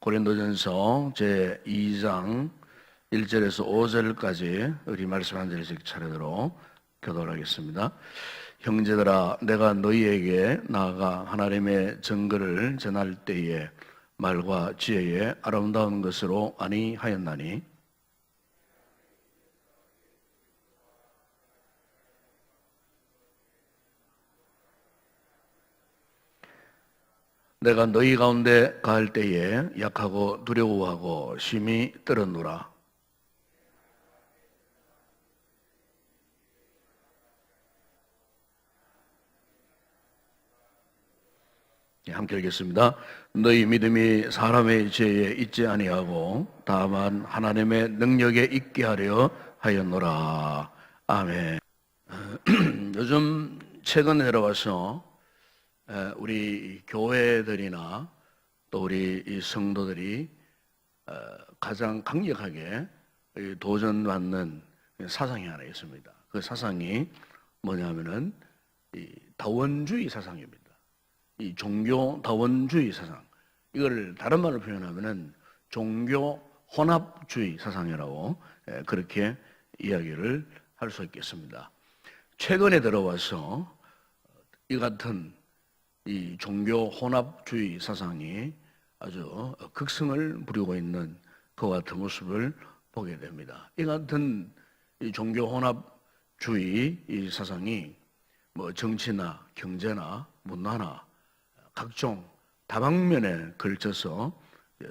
고린도전서 제2장 1절에서 5절까지 우리 말씀 한 절씩 차례대로 교도를 하겠습니다. 형제들아, 내가 너희에게 나아가 하나님의 증거를 전할 때에 말과 지혜에 아름다운 것으로 아니하였나니, 내가 너희 가운데 가할 때에 약하고 두려워하고 심히 떨었노라. 함께 읽겠습니다. 너희 믿음이 사람의 지혜에 있지 아니하고 다만 하나님의 능력에 있게 하려 하였노라. 아멘. 요즘 최근에 들어와서 우리 교회들이나 또 우리 이 성도들이 가장 강력하게 도전받는 사상이 하나 있습니다. 그 사상이 뭐냐면은 이 다원주의 사상입니다. 이 종교 다원주의 사상, 이걸 다른 말로 표현하면은 종교 혼합주의 사상이라고 그렇게 이야기를 할 수 있겠습니다. 최근에 들어와서 이 같은 이 종교 혼합주의 사상이 아주 극성을 부리고 있는 그 같은 모습을 보게 됩니다. 이 같은 이 종교 혼합주의 이 사상이 뭐 정치나 경제나 문화나 각종 다방면에 걸쳐서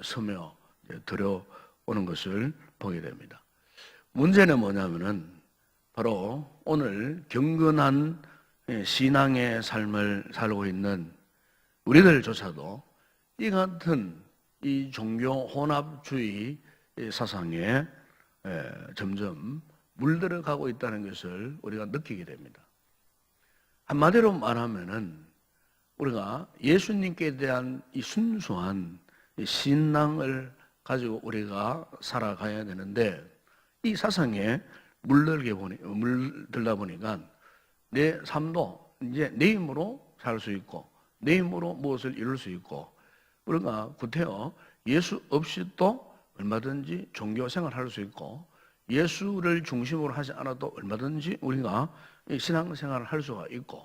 스며 들어오는 것을 보게 됩니다. 문제는 뭐냐면은 바로 오늘 경건한 신앙의 삶을 살고 있는 우리들조차도 이 같은 이 종교 혼합주의 사상에 점점 물들어가고 있다는 것을 우리가 느끼게 됩니다. 한마디로 말하면은 우리가 예수님께 대한 이 순수한 신앙을 가지고 우리가 살아가야 되는데, 이 사상에 물들다 보니까 내 삶도 이제 내 힘으로 살 수 있고 내 힘으로 무엇을 이룰 수 있고, 우리가 구태여 예수 없이도 얼마든지 종교 생활할 수 있고 예수를 중심으로 하지 않아도 얼마든지 우리가 신앙생활을 할 수가 있고,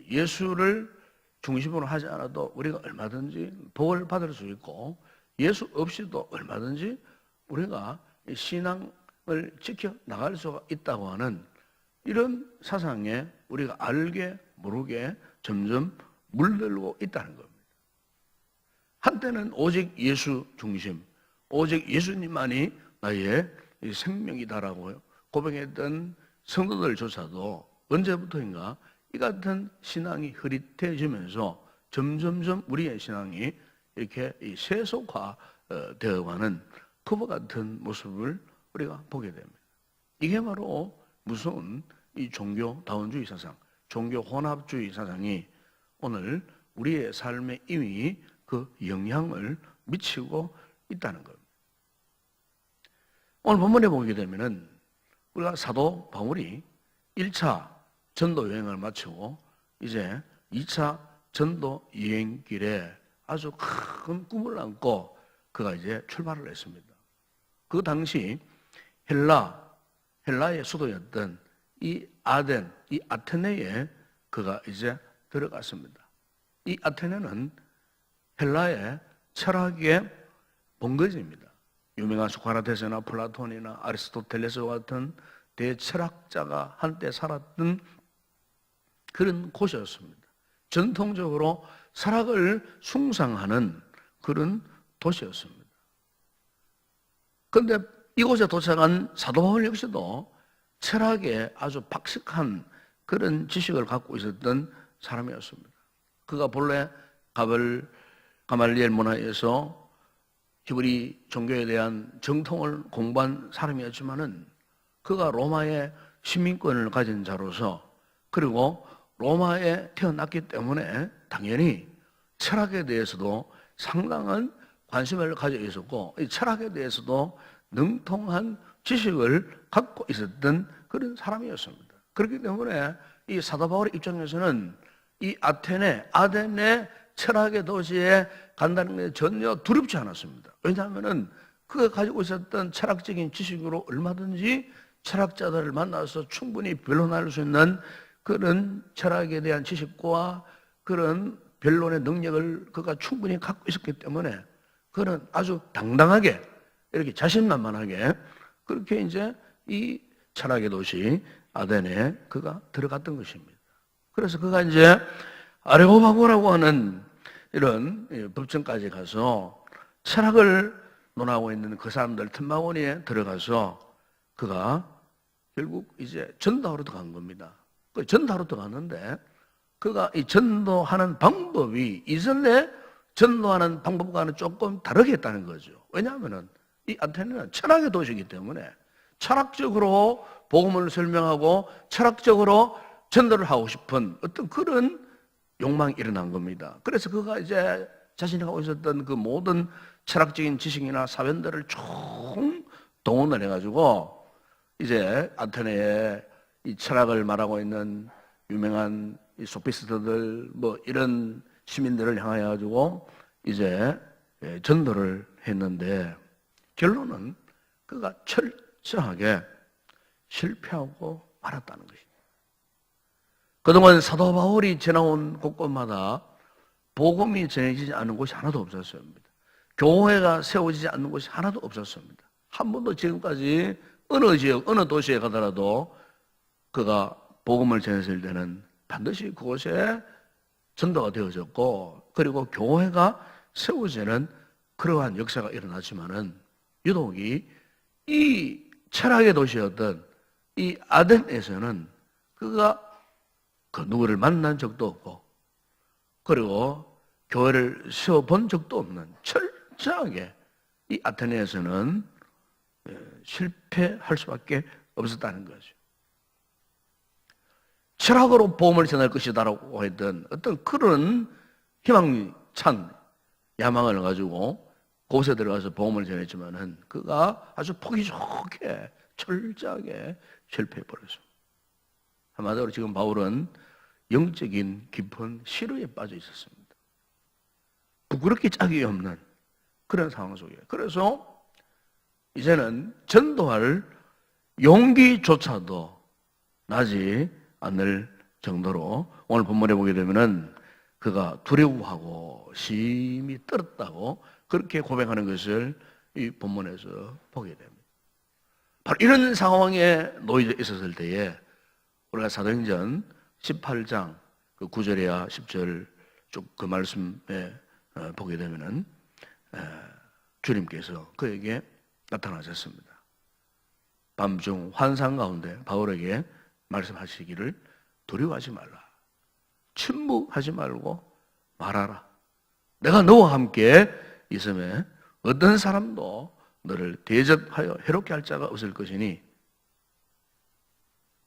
예수를 중심으로 하지 않아도 우리가 얼마든지 복을 받을 수 있고 예수 없이도 얼마든지 우리가 신앙을 지켜 나갈 수가 있다고 하는 이런 사상에 우리가 알게 모르게 점점 물들고 있다는 겁니다. 한때는 오직 예수 중심, 오직 예수님만이 나의 생명이다라고 고백했던 성도들조차도 언제부터인가 이 같은 신앙이 흐릿해지면서 점점점 우리의 신앙이 이렇게 세속화 되어가는 그와 같은 모습을 우리가 보게 됩니다. 이게 바로 무서운 이 종교 다원주의 사상, 종교 혼합주의 사상이 오늘 우리의 삶에 이미 그 영향을 미치고 있다는 겁니다. 오늘 본문에 보게 되면은 우리가 사도 바울이 1차 전도 여행을 마치고 이제 2차 전도 여행길에 아주 큰 꿈을 안고 그가 이제 출발을 했습니다. 그 당시 헬라의 수도였던 이 아테네에 그가 이제 들어갔습니다. 이 아테네는 헬라의 철학의 본거지입니다. 유명한 소크라테스나 플라톤이나 아리스토텔레스와 같은 대철학자가 한때 살았던 그런 곳이었습니다. 전통적으로 철학을 숭상하는 그런 도시였습니다. 그런데 이곳에 도착한 사도 바울 역시도 철학에 아주 박식한 그런 지식을 갖고 있었던 사람이었습니다. 그가 본래 가말리엘 문화에서 히브리 종교에 대한 정통을 공부한 사람이었지만은 그가 로마의 시민권을 가진 자로서, 그리고 로마에 태어났기 때문에 당연히 철학에 대해서도 상당한 관심을 가지고 있었고, 이 철학에 대해서도 능통한 지식을 갖고 있었던 그런 사람이었습니다. 그렇기 때문에 이 사도 바울의 입장에서는 이 아테네 철학의 도시에 간다는 게 전혀 두렵지 않았습니다. 왜냐하면은 그가 가지고 있었던 철학적인 지식으로 얼마든지 철학자들을 만나서 충분히 변론할 수 있는 그런 철학에 대한 지식과 그런 변론의 능력을 그가 충분히 갖고 있었기 때문에 그는 아주 당당하게 이렇게 자신만만하게 그렇게 이제 이 철학의 도시 아덴에 그가 들어갔던 것입니다. 그래서 그가 이제 아레오바고라고 하는 이런 법정까지 가서 철학을 논하고 있는 그 사람들 틈바구니에 들어가서 그가 결국 이제 전도하러 들어간 겁니다. 그 전도하러 들어갔는데 그가 이 전도하는 방법이 이전에 전도하는 방법과는 조금 다르게 했다는 거죠. 왜냐하면은 이 아테네는 철학의 도시이기 때문에 철학적으로 복음을 설명하고 철학적으로 전도를 하고 싶은 어떤 그런 욕망이 일어난 겁니다. 그래서 그가 이제 자신이 갖고 있었던 그 모든 철학적인 지식이나 사변들을 총 동원을 해가지고 이제 아테네에 이 철학을 말하고 있는 유명한 이 소피스트들 뭐 이런 시민들을 향하여 가지고 이제 전도를 했는데 결론은 그가 철저하게 실패하고 말았다는 것입니다. 그동안 사도 바울이 지나온 곳곳마다 복음이 전해지지 않는 곳이 하나도 없었습니다. 교회가 세워지지 않는 곳이 하나도 없었습니다. 한 번도 지금까지 어느 지역, 어느 도시에 가더라도 그가 복음을 전했을 때는 반드시 그곳에 전도가 되어졌고 그리고 교회가 세워지는 그러한 역사가 일어났지만은 유독이 이 철학의 도시였던 이 아덴에서는 그가 그 누구를 만난 적도 없고 그리고 교회를 세워본 적도 없는 철저하게 이 아테네에서는 실패할 수밖에 없었다는 거죠. 철학으로 복음을 전할 것이다라고 했던 어떤 그런 희망찬 야망을 가지고 곳에 들어가서 복음을 전했지만은 그가 아주 보기 좋게 철저하게 실패해버렸습니다. 한마디로 지금 바울은 영적인 깊은 시루에 빠져 있었습니다. 부끄럽게 짝이 없는 그런 상황 속에. 그래서 이제는 전도할 용기조차도 나지 않을 정도로 오늘 본문에 보게 되면은 그가 두려워하고 심히 떨었다고 그렇게 고백하는 것을 이 본문에서 보게 됩니다. 바로 이런 상황에 놓여져 있었을 때에 우리가 사도행전 18장 그 9절이야 10절 쭉 그 말씀에 보게 되면은 주님께서 그에게 나타나셨습니다. 밤중 환상 가운데 바울에게 말씀하시기를 두려워하지 말라. 침묵하지 말고 말하라. 내가 너와 함께 있음에 어떤 사람도 너를 대적하여 해롭게 할 자가 없을 것이니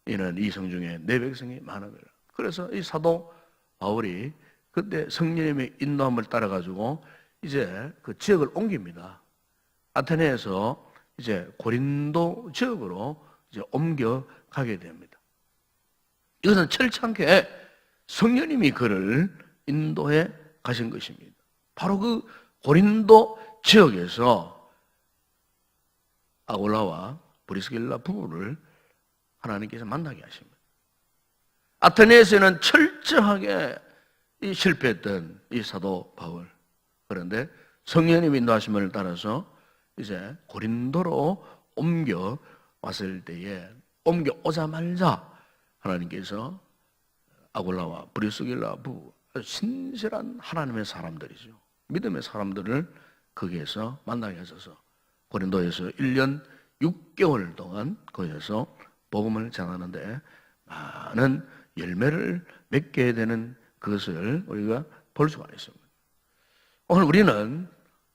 이는 이 성중에 내 백성이 많음이라. 그래서 이 사도 바울이 그때 성령님의 인도함을 따라가지고 이제 그 지역을 옮깁니다. 아테네에서 이제 고린도 지역으로 이제 옮겨가게 됩니다. 이것은 철저하게 성령님이 그를 인도해 가신 것입니다. 바로 그 고린도 지역에서 아굴라와 브리스길라 부부를 하나님께서 만나게 하십니다. 아테네에서는 철저하게 실패했던 이 사도 바울. 그런데 성령님 인도하심을 따라서 이제 고린도로 옮겨 왔을 때에 옮겨 오자마자 하나님께서 아굴라와 브리스길라 부부 신실한 하나님의 사람들이죠. 믿음의 사람들을 거기에서 만나게 하셔서 고린도에서 1년 6개월 동안 거기에서 복음을 전하는데 많은 열매를 맺게 되는 그것을 우리가 볼 수가 있습니다. 오늘 우리는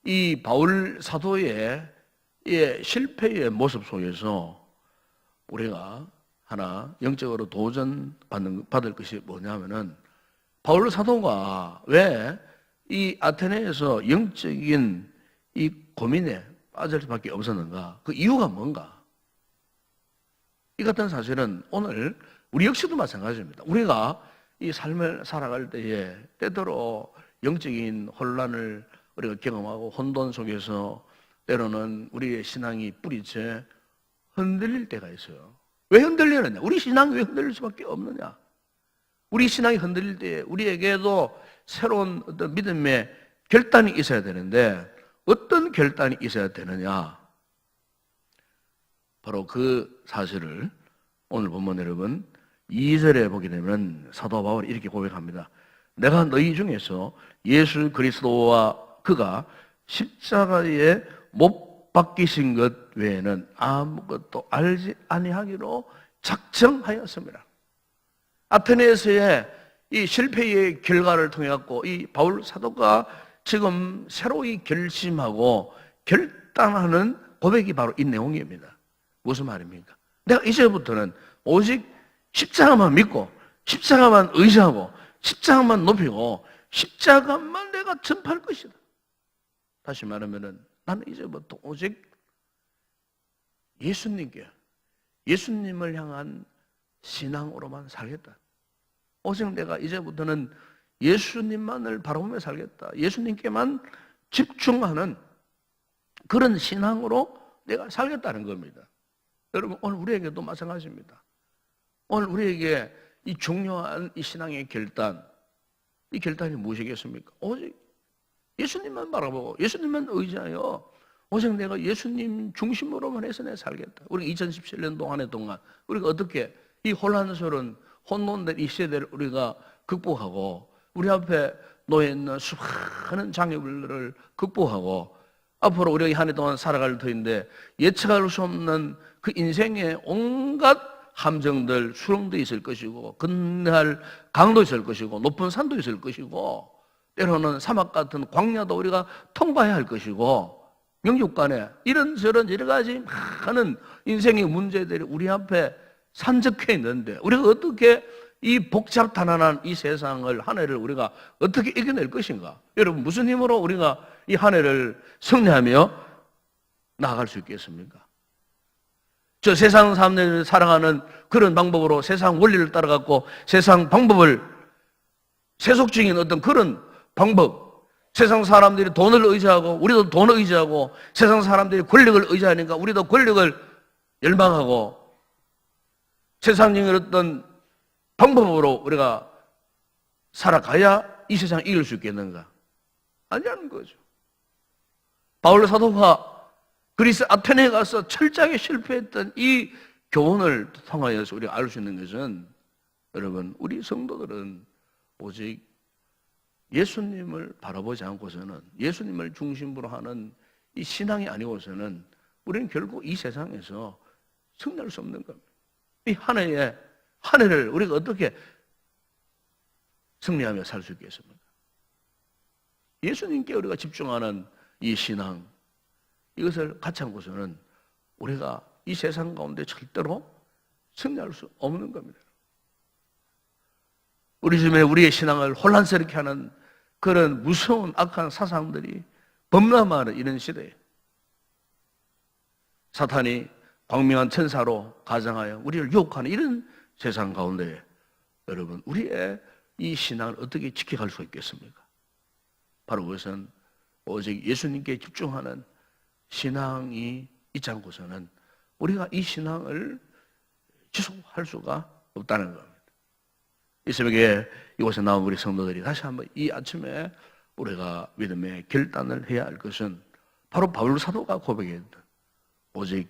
이 바울 사도의 실패의 모습 속에서 우리가 하나 영적으로 도전받을 것이 뭐냐면은 바울 사도가 왜 이 아테네에서 영적인 이 고민에 빠질 수밖에 없었는가? 그 이유가 뭔가? 이 같은 사실은 오늘 우리 역시도 마찬가지입니다. 우리가 이 삶을 살아갈 때에 때때로 영적인 혼란을 우리가 경험하고 혼돈 속에서 때로는 우리의 신앙이 뿌리째 흔들릴 때가 있어요. 왜 흔들리느냐? 우리 신앙이 왜 흔들릴 수밖에 없느냐? 우리 신앙이 흔들릴 때 우리에게도 새로운 어떤 믿음의 결단이 있어야 되는데 어떤 결단이 있어야 되느냐? 바로 그 사실을 오늘 본문 여러분 2절에 보게 되면 사도 바울이 이렇게 고백합니다. 내가 너희 중에서 예수 그리스도와 그가 십자가에 못 박히신 것 외에는 아무것도 알지 아니하기로 작정하였습니다. 아테네에서의 이 실패의 결과를 통해 갖고 이 바울 사도가 지금 새로이 결심하고 결단하는 고백이 바로 이 내용입니다. 무슨 말입니까? 내가 이제부터는 오직 십자가만 믿고 십자가만 의지하고 십자가만 높이고 십자가만 내가 전파할 것이다. 다시 말하면은 나는 이제부터 오직 예수님을 향한 신앙으로만 살겠다. 오직 내가 이제부터는 예수님만을 바라보며 살겠다. 예수님께만 집중하는 그런 신앙으로 내가 살겠다는 겁니다. 여러분 오늘 우리에게도 마찬가지입니다. 오늘 우리에게 이 중요한 이 신앙의 결단, 이 결단이 무엇이겠습니까? 오직 예수님만 바라보고 예수님만 의지하여 오직 내가 예수님 중심으로만 해서 내가 살겠다. 우리 2017년도 한 해 동안 우리가 어떻게 이 혼란스러운 혼돈된 이 시대를 우리가 극복하고 우리 앞에 놓여있는 수많은 장애물들을 극복하고 앞으로 우리가 한 해 동안 살아갈 터인데 예측할 수 없는 그 인생의 온갖 함정들, 수렁도 있을 것이고 건너할 강도 있을 것이고 높은 산도 있을 것이고 때로는 사막 같은 광야도 우리가 통과해야 할 것이고 영육간에 이런저런 여러 가지 많은 인생의 문제들이 우리 앞에 산적해 있는데 우리가 어떻게 이 복잡단단한 이 세상을 한 해를 우리가 어떻게 이겨낼 것인가? 여러분 무슨 힘으로 우리가 이 한 해를 승리하며 나아갈 수 있겠습니까? 저 세상 사람들을 사랑하는 그런 방법으로 세상 원리를 따라갖고 세상 방법을 세속적인 어떤 그런 방법, 세상 사람들이 돈을 의지하고 우리도 돈을 의지하고 세상 사람들이 권력을 의지하니까 우리도 권력을 열망하고 세상적인 어떤 방법으로 우리가 살아가야 이 세상을 이길 수 있겠는가? 아니라는 거죠. 바울 사도가 그리스 아테네에 가서 철저하게 실패했던 이 교훈을 통하여서 우리가 알 수 있는 것은 여러분 우리 성도들은 오직 예수님을 바라보지 않고서는 예수님을 중심으로 하는 이 신앙이 아니고서는 우리는 결국 이 세상에서 승리할 수 없는 겁니다. 이 한 해를 우리가 어떻게 승리하며 살 수 있겠습니까? 예수님께 우리가 집중하는 이 신앙 이것을 같이 않고서는 우리가 이 세상 가운데 절대로 승리할 수 없는 겁니다. 우리 주변에 우리의 신앙을 혼란스럽게 하는 그런 무서운 악한 사상들이 범람하는 이런 시대에 사탄이 광명한 천사로 가장하여 우리를 유혹하는 이런 세상 가운데 여러분 우리의 이 신앙을 어떻게 지켜갈 수 있겠습니까? 바로 그것은 오직 예수님께 집중하는 신앙이 있지 않고서는 우리가 이 신앙을 지속할 수가 없다는 겁니다. 이 새벽에 이곳에 나온 우리 성도들이 다시 한번 이 아침에 우리가 믿음의 결단을 해야 할 것은 바로 바울 사도가 고백했던 오직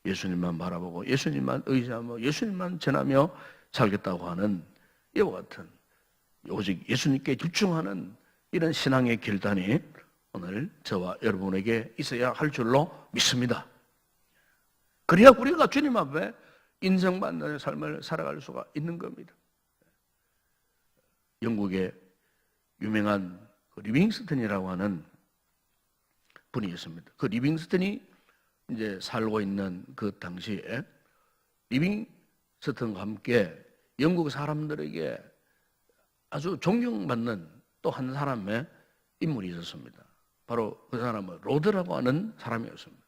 예수님만 바라보고 예수님만 의지하며 예수님만 전하며 살겠다고 하는 이와 같은 오직 예수님께 집중하는 이런 신앙의 결단이 오늘 저와 여러분에게 있어야 할 줄로 믿습니다. 그래야 우리가 주님 앞에 인정받는 삶을 살아갈 수가 있는 겁니다. 영국의 유명한 리빙스턴이라고 하는 분이 있습니다. 그 리빙스턴이 이제 살고 있는 그 당시에 리빙스턴과 함께 영국 사람들에게 아주 존경받는 또 한 사람의 인물이 있었습니다. 바로 그 사람은 로드라고 하는 사람이었습니다.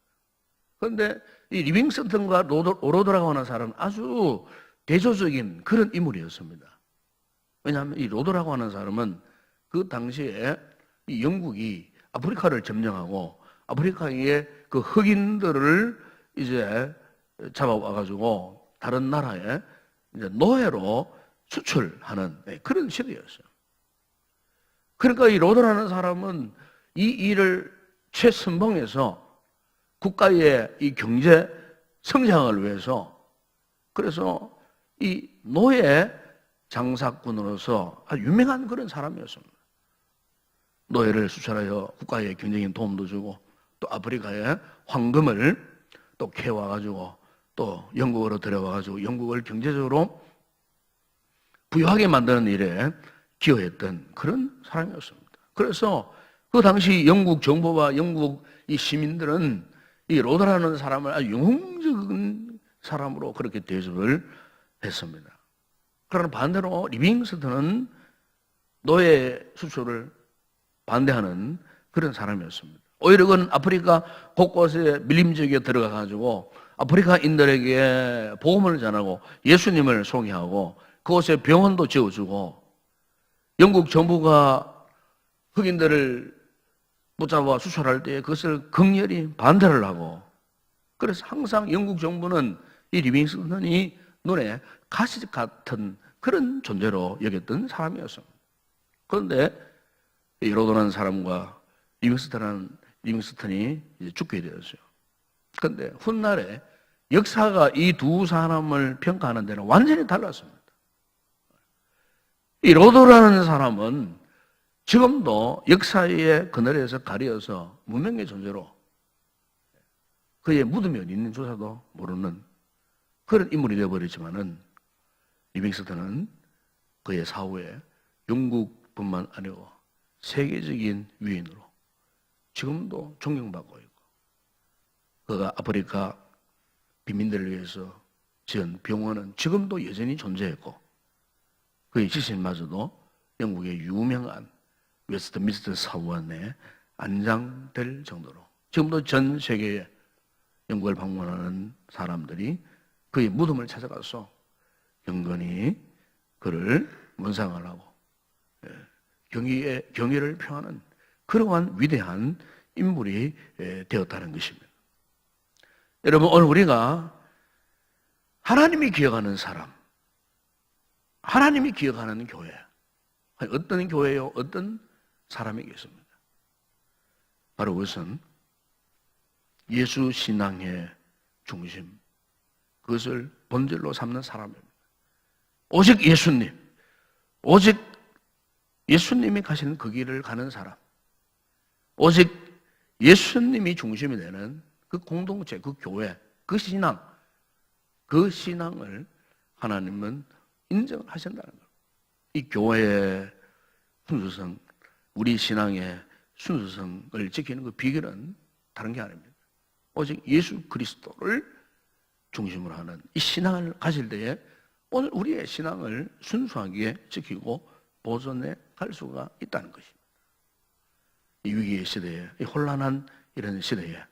그런데 이 리빙스턴과 로드라고 하는 사람은 아주 대조적인 그런 인물이었습니다. 왜냐하면 이 로드라고 하는 사람은 그 당시에 이 영국이 아프리카를 점령하고 아프리카의 그 흑인들을 이제 잡아와가지고 다른 나라에 이제 노예로 수출하는 그런 시대였어요. 그러니까 이 로드라는 사람은 이 일을 최선봉해서 국가의 이 경제 성장을 위해서 그래서 이 노예 장사꾼으로서 아주 유명한 그런 사람이었습니다. 노예를 수출하여 국가의 경제적인 도움도 주고 또 아프리카에 황금을 또 캐와가지고 또 영국으로 들여와가지고 영국을 경제적으로 부유하게 만드는 일에 기여했던 그런 사람이었습니다. 그래서 그 당시 영국 정부와 영국 이 시민들은 이 로드라는 사람을 아주 영웅적인 사람으로 그렇게 대접을 했습니다. 그러나 반대로 리빙스턴은 노예 수출을 반대하는 그런 사람이었습니다. 오히려 그는 아프리카 곳곳에 밀림 지역에 들어가가지고 아프리카인들에게 복음을 전하고 예수님을 소개하고 그곳에 병원도 지어주고 영국 정부가 흑인들을 붙잡아 수출할 때 그것을 극렬히 반대를 하고 그래서 항상 영국 정부는 이 리빙스턴이 눈에 가시 같은 그런 존재로 여겼던 사람이었습니다. 그런데 이 로드라는 사람과 리빙스턴이 이제 죽게 되었어요. 그런데 훗날에 역사가 이 두 사람을 평가하는 데는 완전히 달랐습니다. 이 로드라는 사람은 지금도 역사의 그늘에서 가려서 무명의 존재로 그의 무덤이 어디 있는 조사도 모르는 그런 인물이 되어버렸지만은 리빙스턴은 그의 사후에 영국뿐만 아니고 세계적인 위인으로 지금도 존경받고 있고 그가 아프리카 빈민들을 위해서 지은 병원은 지금도 여전히 존재했고 그의 지신마저도 영국의 유명한 웨스트민스터 사원에 안장될 정도로 지금도 전 세계에 영국을 방문하는 사람들이 그의 무덤을 찾아가서 경건히 그를 문상을 하고 경의를 표하는 그러한 위대한 인물이 되었다는 것입니다. 여러분 오늘 우리가 하나님이 기억하는 사람, 하나님이 기억하는 교회, 어떤 교회요, 어떤 사람이겠습니까? 바로 그것은 예수 신앙의 중심, 그것을 본질로 삼는 사람입니다. 오직 예수님, 오직 예수님이 가시는 그 길을 가는 사람, 오직 예수님이 중심이 되는 그 공동체, 그 교회, 그 신앙, 그 신앙을 하나님은 인정을 하신다는 거예요. 이 교회의 순수성, 우리 신앙의 순수성을 지키는 그 비결은 다른 게 아닙니다. 오직 예수 그리스도를 중심으로 하는 이 신앙을 가질 때에 오늘 우리의 신앙을 순수하게 지키고 보존해 갈 수가 있다는 것입니다. 이 위기의 시대에, 이 혼란한 이런 시대에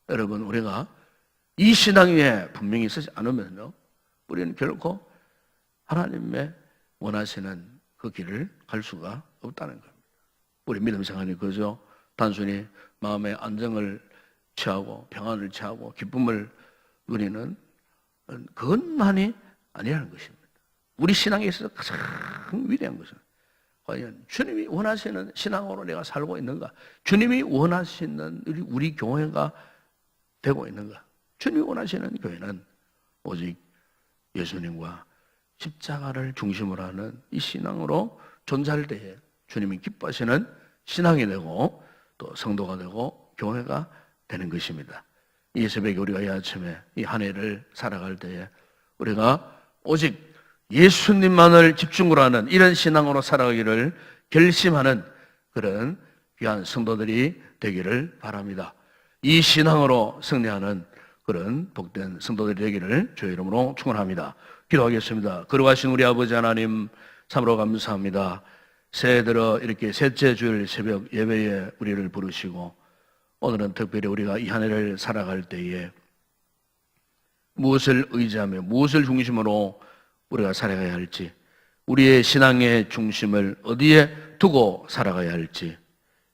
여러분 우리가 이 신앙 위에 분명히 서지 않으면요 우리는 결코 하나님의 원하시는 그 길을 갈 수가 없다는 겁니다. 우리 믿음 생활이 그죠? 단순히 마음의 안정을 취하고 평안을 취하고 기쁨을 누리는 그것만이 아니라는 것입니다. 우리 신앙에 있어서 가장 위대한 것은 과연 주님이 원하시는 신앙으로 내가 살고 있는가? 주님이 원하시는 우리 교회가 되고 있는가? 주님이 원하시는 교회는 오직 예수님과 십자가를 중심으로 하는 이 신앙으로 존재할 때에 주님이 기뻐하시는 신앙이 되고 또 성도가 되고 교회가 되는 것입니다. 이 새벽에 우리가 이 아침에 이 한 해를 살아갈 때에 우리가 오직 예수님만을 집중으로 하는 이런 신앙으로 살아가기를 결심하는 그런 귀한 성도들이 되기를 바랍니다. 이 신앙으로 승리하는 그런 복된 성도들이 되기를 주의 이름으로 축원합니다. 기도하겠습니다. 거룩하신 우리 아버지 하나님 참으로 감사합니다. 새해 들어 이렇게 셋째 주일 새벽 예배에 우리를 부르시고 오늘은 특별히 우리가 이 한 해를 살아갈 때에 무엇을 의지하며 무엇을 중심으로 우리가 살아가야 할지 우리의 신앙의 중심을 어디에 두고 살아가야 할지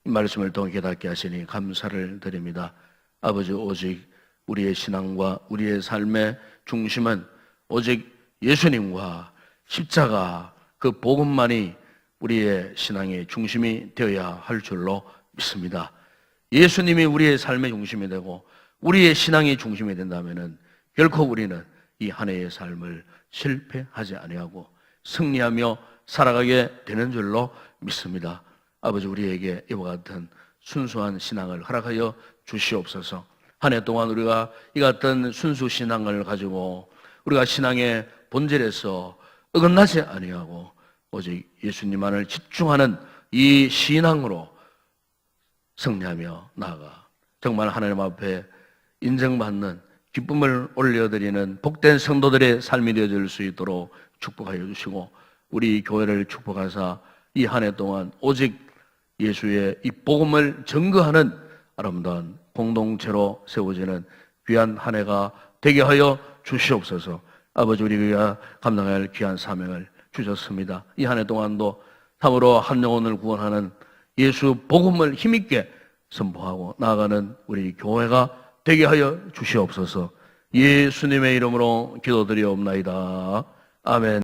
이 말씀을 통해 깨닫게 하시니 감사를 드립니다. 아버지, 오직 우리의 신앙과 우리의 삶의 중심은 오직 예수님과 십자가 그 복음만이 우리의 신앙의 중심이 되어야 할 줄로 믿습니다. 예수님이 우리의 삶의 중심이 되고 우리의 신앙의 중심이 된다면 결코 우리는 이 한 해의 삶을 실패하지 아니하고 승리하며 살아가게 되는 줄로 믿습니다. 아버지, 우리에게 이와 같은 순수한 신앙을 허락하여 주시옵소서. 한 해 동안 우리가 이 같은 순수 신앙을 가지고 우리가 신앙의 본질에서 어긋나지 아니하고 오직 예수님만을 집중하는 이 신앙으로 승리하며 나아가 정말 하나님 앞에 인정받는 기쁨을 올려드리는 복된 성도들의 삶이 되어질 수 있도록 축복하여 주시고 우리 교회를 축복하사 이 한 해 동안 오직 예수의 이 복음을 증거하는 아름다운 공동체로 세워지는 귀한 한 해가 되게 하여 주시옵소서. 아버지, 우리가 감당해야 할 귀한 사명을 주셨습니다. 이 한 해 동안도 참으로 한 영혼을 구원하는 예수 복음을 힘있게 선포하고 나아가는 우리 교회가 되게 하여 주시옵소서. 예수님의 이름으로 기도드리옵나이다. 아멘.